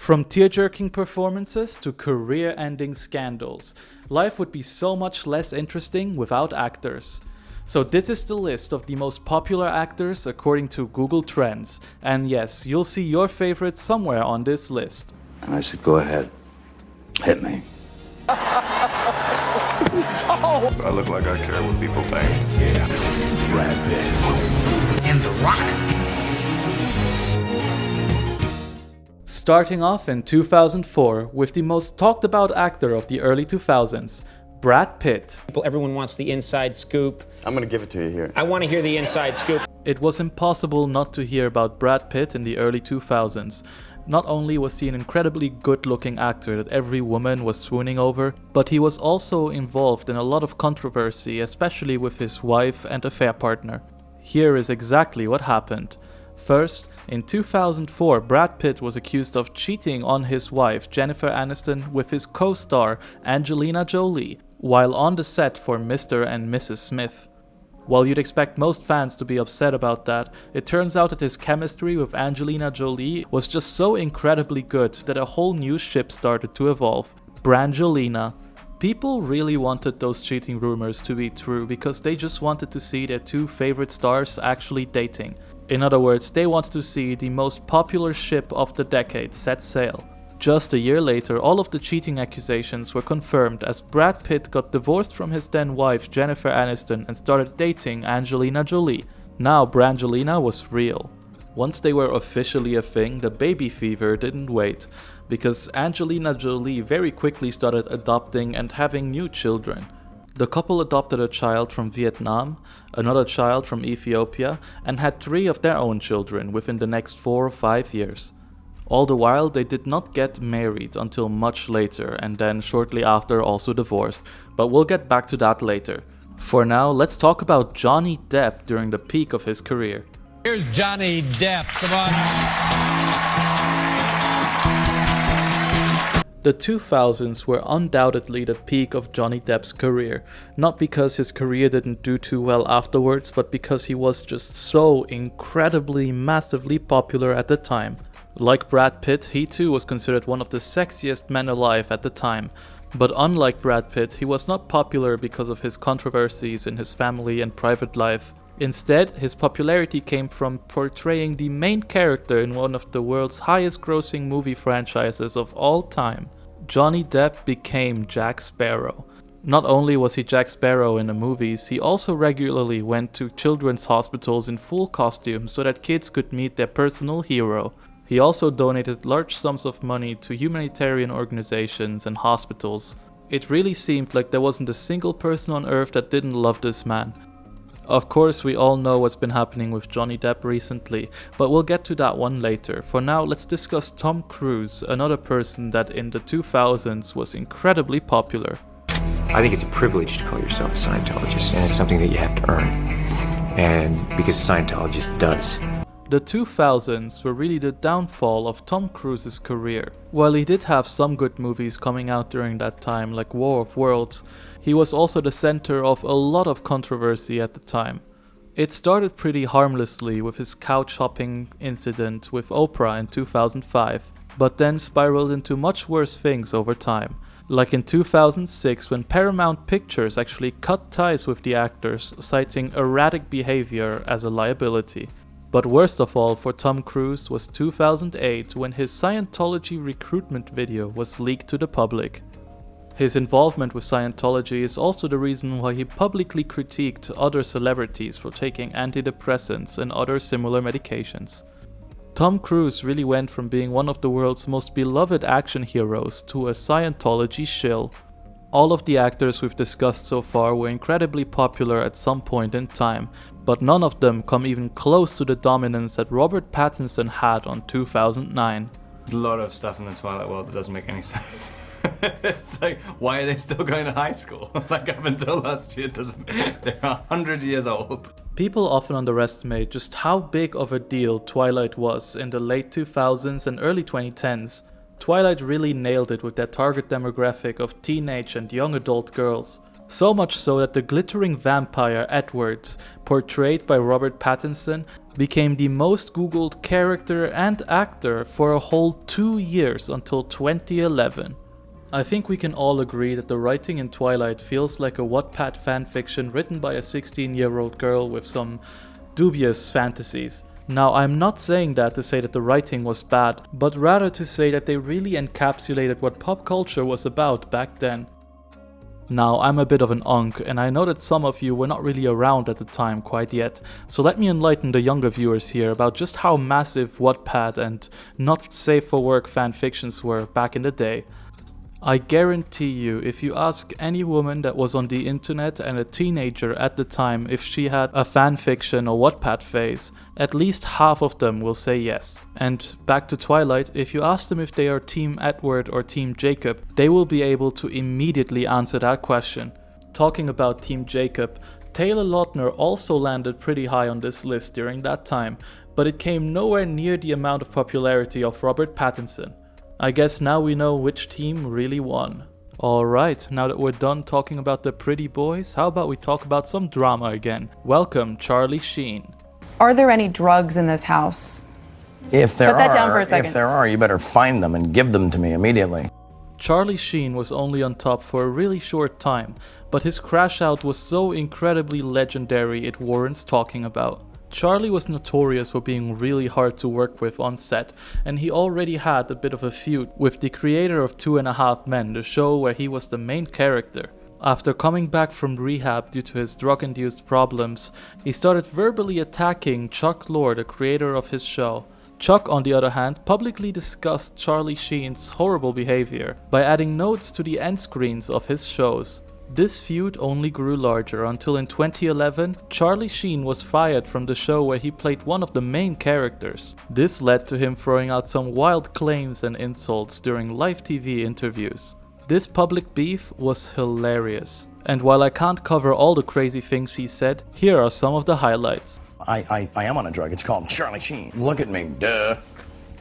From tear-jerking performances to career-ending scandals, life would be so much less interesting without actors. So this is the list of the most popular actors according to Google Trends, and yes, you'll see your favorites somewhere on this list. And I said, go ahead, hit me. I look like I care what people think. Yeah. Brad Pitt. And The Rock. Starting off in 2004 with the most talked about actor of the early 2000s, Brad Pitt. Everyone wants the inside scoop. I'm gonna give it to you here. I want to hear the inside scoop. It was impossible not to hear about Brad Pitt in the early 2000s. Not only was he an incredibly good-looking actor that every woman was swooning over, but he was also involved in a lot of controversy, especially with his wife and affair partner. Here is exactly what happened. First, in 2004, Brad Pitt was accused of cheating on his wife, Jennifer Aniston, with his co-star, Angelina Jolie, while on the set for Mr. and Mrs. Smith. While you'd expect most fans to be upset about that, it turns out that his chemistry with Angelina Jolie was just so incredibly good that a whole new ship started to evolve, Brangelina. People really wanted those cheating rumors to be true because they just wanted to see their two favorite stars actually dating. In other words, they wanted to see the most popular ship of the decade set sail. Just a year later, all of the cheating accusations were confirmed as Brad Pitt got divorced from his then wife Jennifer Aniston and started dating Angelina Jolie. Now Brangelina was real. Once they were officially a thing, the baby fever didn't wait, because Angelina Jolie very quickly started adopting and having new children. The couple adopted a child from Vietnam, another child from Ethiopia, and had 3 of their own children within the next 4 or 5 years. All the while, they did not get married until much later, and then shortly after also divorced, but we'll get back to that later. For now, let's talk about Johnny Depp during the peak of his career. Here's Johnny Depp, come on. The 2000s were undoubtedly the peak of Johnny Depp's career, not because his career didn't do too well afterwards, but because he was just so incredibly, massively popular at the time. Like Brad Pitt, he too was considered one of the sexiest men alive at the time. But unlike Brad Pitt, he was not popular because of his controversies in his family and private life. Instead, his popularity came from portraying the main character in one of the world's highest grossing movie franchises of all time. Johnny Depp became Jack Sparrow. Not only was he Jack Sparrow in the movies, he also regularly went to children's hospitals in full costume so that kids could meet their personal hero. He also donated large sums of money to humanitarian organizations and hospitals. It really seemed like there wasn't a single person on earth that didn't love this man. Of course, we all know what's been happening with Johnny Depp recently, but we'll get to that one later. For now, let's discuss Tom Cruise, another person that in the 2000s was incredibly popular. I think it's a privilege to call yourself a Scientologist, and it's something that you have to earn. And because a Scientologist does. The 2000s were really the downfall of Tom Cruise's career. While he did have some good movies coming out during that time, like War of Worlds, he was also the center of a lot of controversy at the time. It started pretty harmlessly with his couch hopping incident with Oprah in 2005, but then spiraled into much worse things over time. Like in 2006, when Paramount Pictures actually cut ties with the actors, citing erratic behavior as a liability. But worst of all for Tom Cruise was 2008 when his Scientology recruitment video was leaked to the public. His involvement with Scientology is also the reason why he publicly critiqued other celebrities for taking antidepressants and other similar medications. Tom Cruise really went from being one of the world's most beloved action heroes to a Scientology shill. All of the actors we've discussed so far were incredibly popular at some point in time, but none of them come even close to the dominance that Robert Pattinson had on 2009. There's a lot of stuff in the Twilight world that doesn't make any sense. It's like, why are they still going to high school? Like up until last year, they're 100 years old. People often underestimate just how big of a deal Twilight was in the late 2000s and early 2010s. Twilight really nailed it with their target demographic of teenage and young adult girls. So much so that the glittering vampire Edward, portrayed by Robert Pattinson, became the most googled character and actor for a whole 2 years until 2011. I think we can all agree that the writing in Twilight feels like a Wattpad fanfiction written by a 16-year-old girl with some dubious fantasies. Now, I'm not saying that to say that the writing was bad, but rather to say that they really encapsulated what pop culture was about back then. Now, I'm a bit of an unk, and I know that some of you were not really around at the time quite yet, so let me enlighten the younger viewers here about just how massive Wattpad and not safe for work fanfictions were back in the day. I guarantee you, if you ask any woman that was on the internet and a teenager at the time if she had a fanfiction or Wattpad phase, at least half of them will say yes. And back to Twilight, if you ask them if they are Team Edward or Team Jacob, they will be able to immediately answer that question. Talking about Team Jacob, Taylor Lautner also landed pretty high on this list during that time, but it came nowhere near the amount of popularity of Robert Pattinson. I guess now we know which team really won. Alright, now that we're done talking about the pretty boys, how about we talk about some drama again? Welcome, Charlie Sheen. Are there any drugs in this house? If there Put that down for a second. If there are, you better find them and give them to me immediately. Charlie Sheen was only on top for a really short time, but his crash out was so incredibly legendary it warrants talking about. Charlie was notorious for being really hard to work with on set, and he already had a bit of a feud with the creator of 2.5 Men, the show where he was the main character. After coming back from rehab due to his drug-induced problems, he started verbally attacking Chuck Lorre, the creator of his show. Chuck, on the other hand, publicly discussed Charlie Sheen's horrible behavior by adding notes to the end screens of his shows. This feud only grew larger until in 2011, Charlie Sheen was fired from the show where he played one of the main characters. This led to him throwing out some wild claims and insults during live TV interviews. This public beef was hilarious. And while I can't cover all the crazy things he said, here are some of the highlights. I am on a drug. It's called Charlie Sheen. Look at me, duh.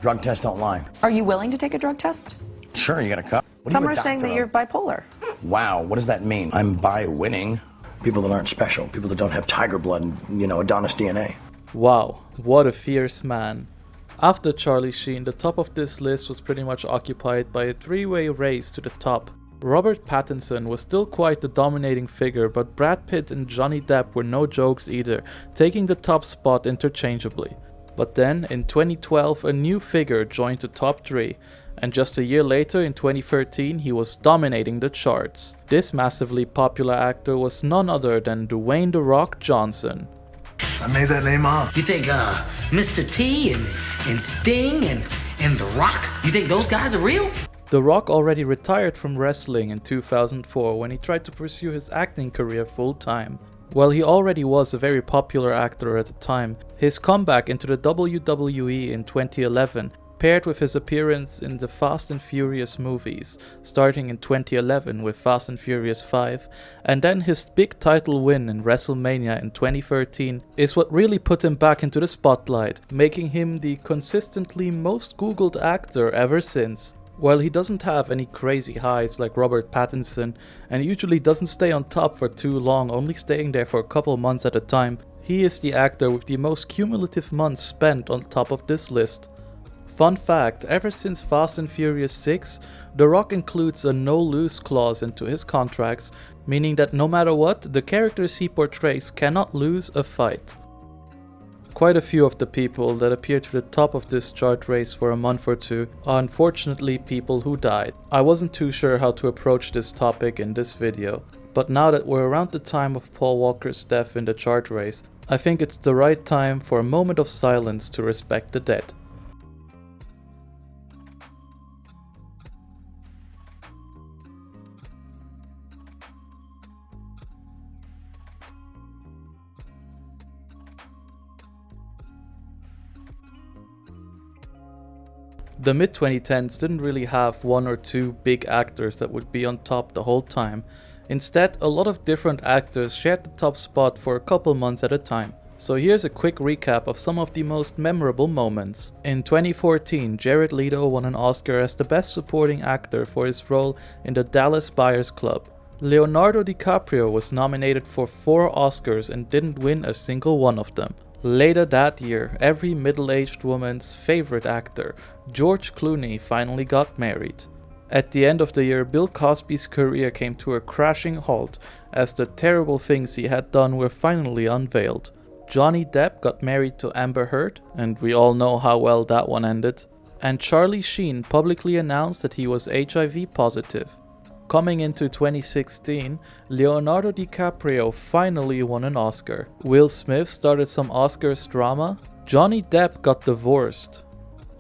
Drug tests don't lie. Are you willing to take a drug test? Sure, you got a cup. Some are saying that you're bipolar. Wow, what does that mean? I'm bi-winning. People that aren't special, people that don't have tiger blood and, Adonis DNA. Wow, what a fierce man. After Charlie Sheen, the top of this list was pretty much occupied by a three-way race to the top. Robert Pattinson was still quite the dominating figure, but Brad Pitt and Johnny Depp were no jokes either, taking the top spot interchangeably. But then, in 2012, a new figure joined the top 3, and just a year later, in 2013, he was dominating the charts. This massively popular actor was none other than Dwayne "The Rock" Johnson. I made that name up. You think Mr. T and Sting and The Rock, you think those guys are real? The Rock already retired from wrestling in 2004 when he tried to pursue his acting career full time. While he already was a very popular actor at the time, his comeback into the WWE in 2011 paired with his appearance in the Fast and Furious movies, starting in 2011 with Fast and Furious 5, and then his big title win in WrestleMania in 2013, is what really put him back into the spotlight, making him the consistently most googled actor ever since. While he doesn't have any crazy highs like Robert Pattinson, and usually doesn't stay on top for too long, only staying there for a couple months at a time, he is the actor with the most cumulative months spent on top of this list. Fun fact, ever since Fast and Furious 6, The Rock includes a no-lose clause into his contracts, meaning that no matter what, the characters he portrays cannot lose a fight. Quite a few of the people that appear to the top of this chart race for a month or two are unfortunately people who died. I wasn't too sure how to approach this topic in this video, but now that we're around the time of Paul Walker's death in the chart race, I think it's the right time for a moment of silence to respect the dead. The mid-2010s didn't really have one or two big actors that would be on top the whole time. Instead, a lot of different actors shared the top spot for a couple months at a time. So here's a quick recap of some of the most memorable moments. In 2014, Jared Leto won an Oscar as the Best Supporting Actor for his role in the Dallas Buyers Club. Leonardo DiCaprio was nominated for 4 Oscars and didn't win a single one of them. Later that year, every middle-aged woman's favorite actor, George Clooney, finally got married. At the end of the year, Bill Cosby's career came to a crashing halt as the terrible things he had done were finally unveiled. Johnny Depp got married to Amber Heard, and we all know how well that one ended. And Charlie Sheen publicly announced that he was HIV positive. Coming into 2016, Leonardo DiCaprio finally won an Oscar. Will Smith started some Oscars drama. Johnny Depp got divorced.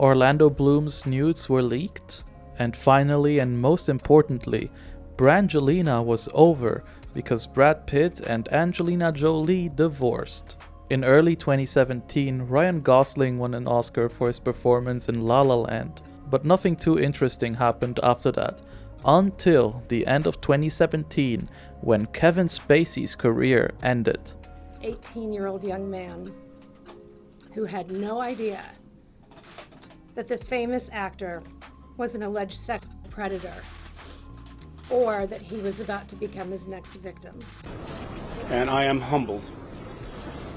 Orlando Bloom's nudes were leaked. And finally, and most importantly, Brangelina was over because Brad Pitt and Angelina Jolie divorced. In early 2017, Ryan Gosling won an Oscar for his performance in La La Land. But nothing too interesting happened after that, until the end of 2017, when Kevin Spacey's career ended. 18-year-old young man who had no idea that the famous actor was an alleged sex predator, or that he was about to become his next victim. And I am humbled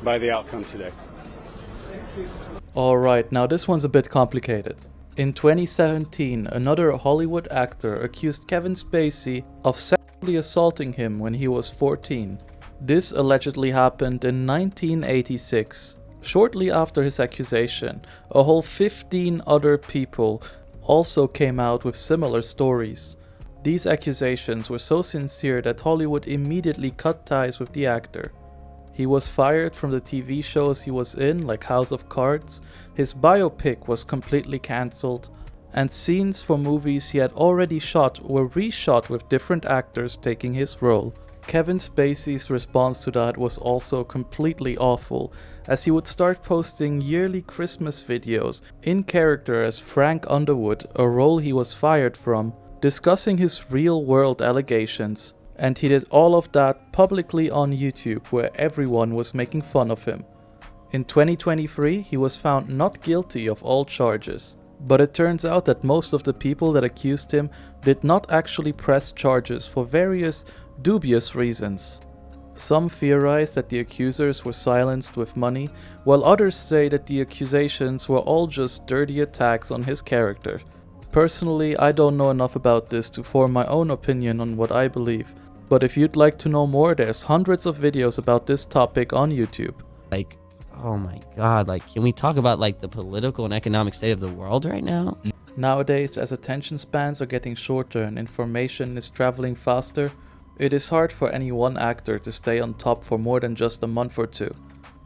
by the outcome today. Alright, now this one's a bit complicated. In 2017, another Hollywood actor accused Kevin Spacey of sexually assaulting him when he was 14. This allegedly happened in 1986. Shortly after his accusation, a whole 15 other people also came out with similar stories. These accusations were so sincere that Hollywood immediately cut ties with the actor. He was fired from the TV shows he was in, like House of Cards, his biopic was completely cancelled, and scenes for movies he had already shot were reshot with different actors taking his role. Kevin Spacey's response to that was also completely awful, as he would start posting yearly Christmas videos in character as Frank Underwood, a role he was fired from, discussing his real-world allegations. And he did all of that publicly on YouTube, where everyone was making fun of him. In 2023, he was found not guilty of all charges. But it turns out that most of the people that accused him did not actually press charges for various dubious reasons. Some theorize that the accusers were silenced with money, while others say that the accusations were all just dirty attacks on his character. Personally, I don't know enough about this to form my own opinion on what I believe, but if you'd like to know more, there's hundreds of videos about this topic on YouTube. Like, oh my god, like, can we talk about like the political and economic state of the world right now? Nowadays, as attention spans are getting shorter and information is traveling faster, it is hard for any one actor to stay on top for more than just a month or two.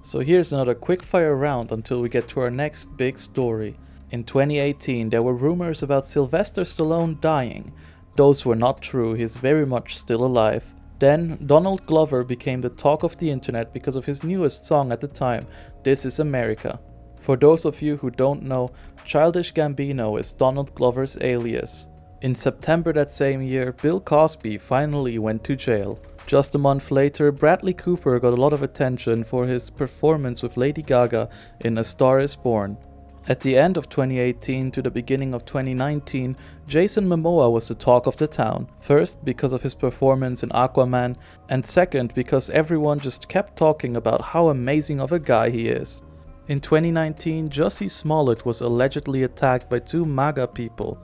So here's another quickfire round until we get to our next big story. In 2018, there were rumors about Sylvester Stallone dying. Those were not true, he's very much still alive. Then, Donald Glover became the talk of the internet because of his newest song at the time, This Is America. For those of you who don't know, Childish Gambino is Donald Glover's alias. In September that same year, Bill Cosby finally went to jail. Just a month later, Bradley Cooper got a lot of attention for his performance with Lady Gaga in A Star Is Born. At the end of 2018 to the beginning of 2019, Jason Momoa was the talk of the town. First, because of his performance in Aquaman, and second, because everyone just kept talking about how amazing of a guy he is. In 2019, Jussie Smollett was allegedly attacked by 2 MAGA people.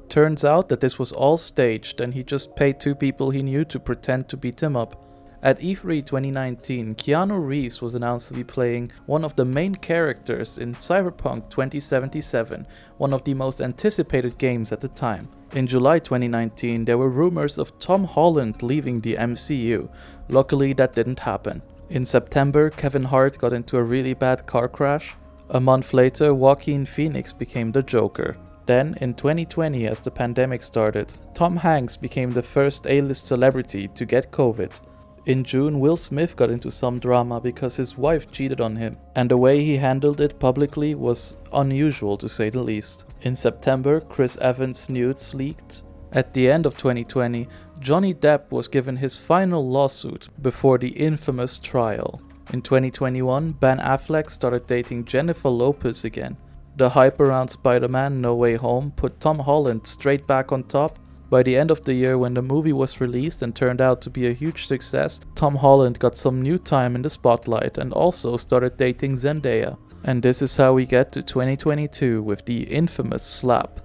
Turns out that this was all staged and he just paid 2 people he knew to pretend to beat him up. At E3 2019, Keanu Reeves was announced to be playing one of the main characters in Cyberpunk 2077, one of the most anticipated games at the time. In July 2019, there were rumors of Tom Holland leaving the MCU. Luckily, that didn't happen. In September, Kevin Hart got into a really bad car crash. A month later, Joaquin Phoenix became the Joker. Then, in 2020, as the pandemic started, Tom Hanks became the first A-list celebrity to get COVID. In June, Will Smith got into some drama because his wife cheated on him, and the way he handled it publicly was unusual to say the least. In September, Chris Evans' nudes leaked. At the end of 2020, Johnny Depp was given his final lawsuit before the infamous trial. In 2021, Ben Affleck started dating Jennifer Lopez again. The hype around Spider-Man No Way Home put Tom Holland straight back on top. By the end of the year, when the movie was released and turned out to be a huge success, Tom Holland got some new time in the spotlight and also started dating Zendaya. And this is how we get to 2022 with the infamous slap.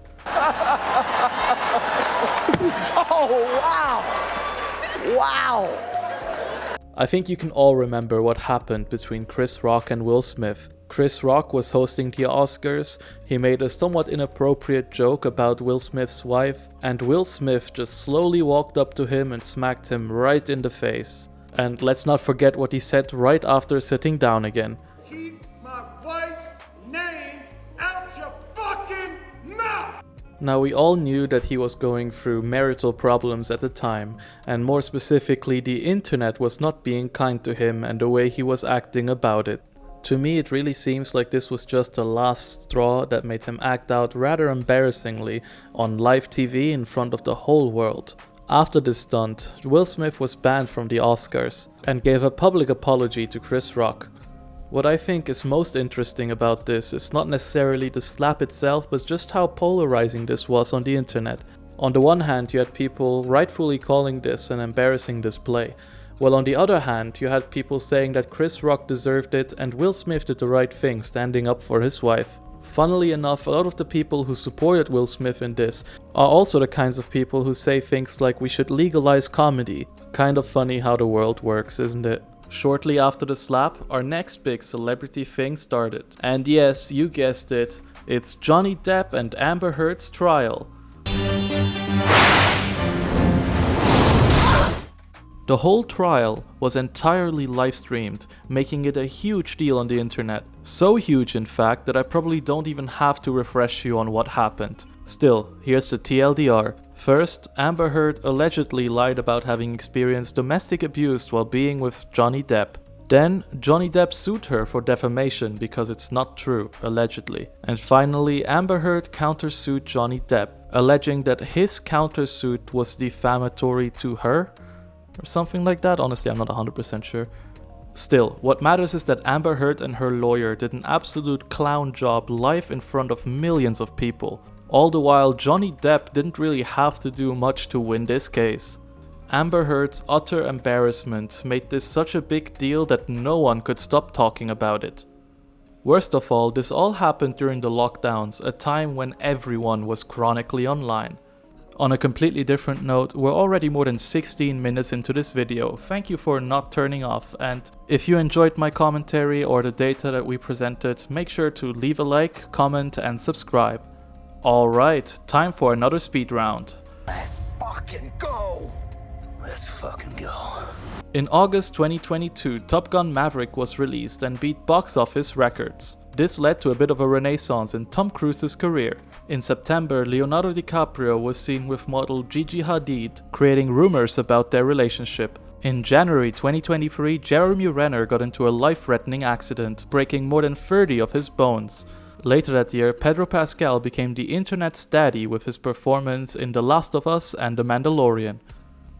Oh, wow! Wow! I think you can all remember what happened between Chris Rock and Will Smith. Chris Rock was hosting the Oscars, he made a somewhat inappropriate joke about Will Smith's wife, and Will Smith just slowly walked up to him and smacked him right in the face. And let's not forget what he said right after sitting down again. Keep my wife's name out your fucking mouth! Now we all knew that he was going through marital problems at the time, and more specifically the internet was not being kind to him and the way he was acting about it. To me, it really seems like this was just the last straw that made him act out rather embarrassingly on live TV in front of the whole world. After this stunt, Will Smith was banned from the Oscars and gave a public apology to Chris Rock. What I think is most interesting about this is not necessarily the slap itself, but just how polarizing this was on the internet. On the one hand, you had people rightfully calling this an embarrassing display, while on the other hand, you had people saying that Chris Rock deserved it and Will Smith did the right thing standing up for his wife. Funnily enough, a lot of the people who supported Will Smith in this are also the kinds of people who say things like we should legalize comedy. Kind of funny how the world works, isn't it? Shortly after the slap, our next big celebrity thing started. And yes, you guessed it, it's Johnny Depp and Amber Heard's trial. The whole trial was entirely live streamed, making it a huge deal on the internet. So huge in fact that I probably don't even have to refresh you on what happened. Still, here's the TLDR. First, Amber Heard allegedly lied about having experienced domestic abuse while being with Johnny Depp. Then, Johnny Depp sued her for defamation because it's not true, allegedly. And finally, Amber Heard countersued Johnny Depp, alleging that his countersuit was defamatory to her, or something like that. Honestly, I'm not 100% sure. Still, what matters is that Amber Heard and her lawyer did an absolute clown job live in front of millions of people. All the while, Johnny Depp didn't really have to do much to win this case. Amber Heard's utter embarrassment made this such a big deal that no one could stop talking about it. Worst of all, this all happened during the lockdowns, a time when everyone was chronically online. On a completely different note, we're already more than 16 minutes into this video. Thank you for not turning off, and if you enjoyed my commentary or the data that we presented, make sure to leave a like, comment and subscribe. Alright, time for another speed round. Let's fucking go! Let's fucking go. In August 2022, Top Gun Maverick was released and beat box office records. This led to a bit of a renaissance in Tom Cruise's career. In September, Leonardo DiCaprio was seen with model Gigi Hadid, creating rumors about their relationship. In January 2023, Jeremy Renner got into a life-threatening accident, breaking more than 30 of his bones. Later that year, Pedro Pascal became the internet's daddy with his performance in The Last of Us and The Mandalorian.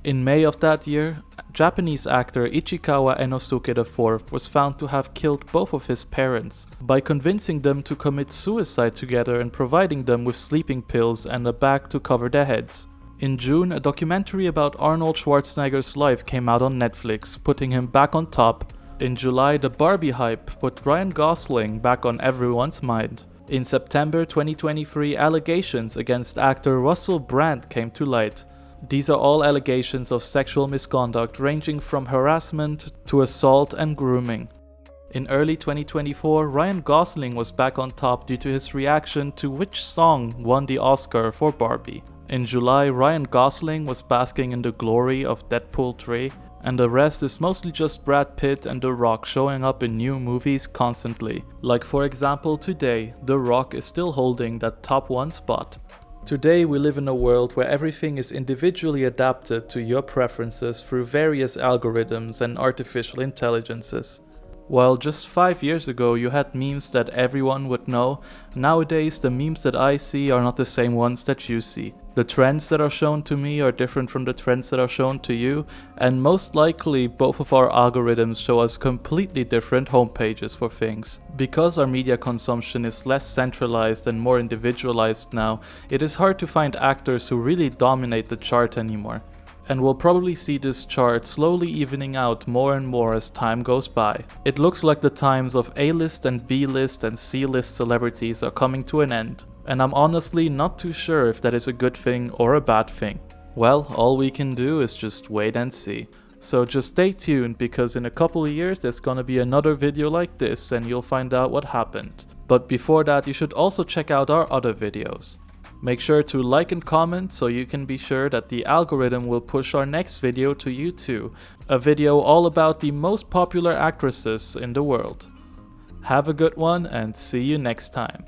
In May of that year, Japanese actor Ichikawa Enosuke IV was found to have killed both of his parents by convincing them to commit suicide together and providing them with sleeping pills and a bag to cover their heads. In June, a documentary about Arnold Schwarzenegger's life came out on Netflix, putting him back on top. In July, the Barbie hype put Ryan Gosling back on everyone's mind. In September 2023, allegations against actor Russell Brand came to light. These are all allegations of sexual misconduct ranging from harassment to assault and grooming. In early 2024, Ryan Gosling was back on top due to his reaction to which song won the Oscar for Barbie. In July, Ryan Gosling was basking in the glory of Deadpool 3, and the rest is mostly just Brad Pitt and The Rock showing up in new movies constantly. Like for example today, The Rock is still holding that top 1 spot. Today we live in a world where everything is individually adapted to your preferences through various algorithms and artificial intelligences. While just 5 years ago you had memes that everyone would know, nowadays the memes that I see are not the same ones that you see. The trends that are shown to me are different from the trends that are shown to you, and most likely both of our algorithms show us completely different homepages for things. Because our media consumption is less centralized and more individualized now, it is hard to find actors who really dominate the chart anymore. And we'll probably see this chart slowly evening out more and more as time goes by. It looks like the times of A-list and B-list and C-list celebrities are coming to an end, and I'm honestly not too sure if that is a good thing or a bad thing. Well, all we can do is just wait and see. So just stay tuned, because in a couple of years there's gonna be another video like this and you'll find out what happened. But before that, you should also check out our other videos. Make sure to like and comment so you can be sure that the algorithm will push our next video to you too, a video all about the most popular actresses in the world. Have a good one and see you next time.